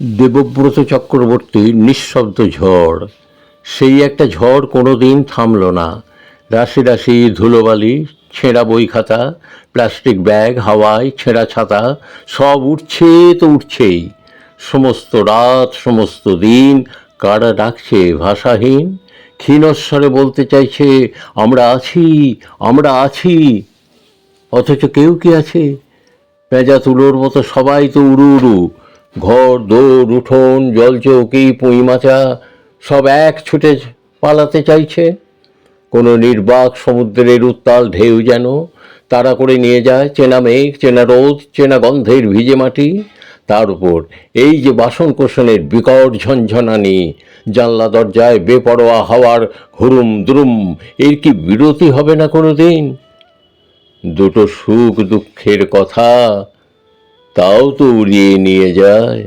দেবব্রত চক্রবর্তীর নিঃশব্দ ঝড়। সেই একটা ঝড় কোনো দিন থামল না। রাশি রাশি ধুলোবালি, ছেঁড়া বই খাতা, প্লাস্টিক ব্যাগ, হাওয়ায় ছেঁড়া ছাতা, সব উঠছে তো উঠছেই। সমস্ত রাত, সমস্ত দিন কারা ডাকছে ভাষাহীন, ক্ষীণস্বরে বলতে চাইছে আমরা আছি, আমরা আছি। অথচ কেউ কি আছে? পেঁজা তুলোর মতো সবাই তো উড়ু উড়ু। ঘর দৌড় উঠোন জলচৌকি পুঁইমাচা সব এক ছুটে পালাতে চাইছে। কোনো নির্বাক সমুদ্রের উত্তাল ঢেউ যেন তাড়া করে নিয়ে যায় চেনা মেঘ, চেনা রোদ, চেনা গন্ধের ভিজে মাটি। তার উপর এই যে বাসন কোষণের বিকট ঝনঝনানি, জানলা দরজায় বেপরোয়া হাওয়ার হুরুম দুরুম, এর কি বিরতি হবে না কোনো দিন? দুটো সুখ দুঃখের কথা, তাও তো উড়িয়ে নিয়ে যায়।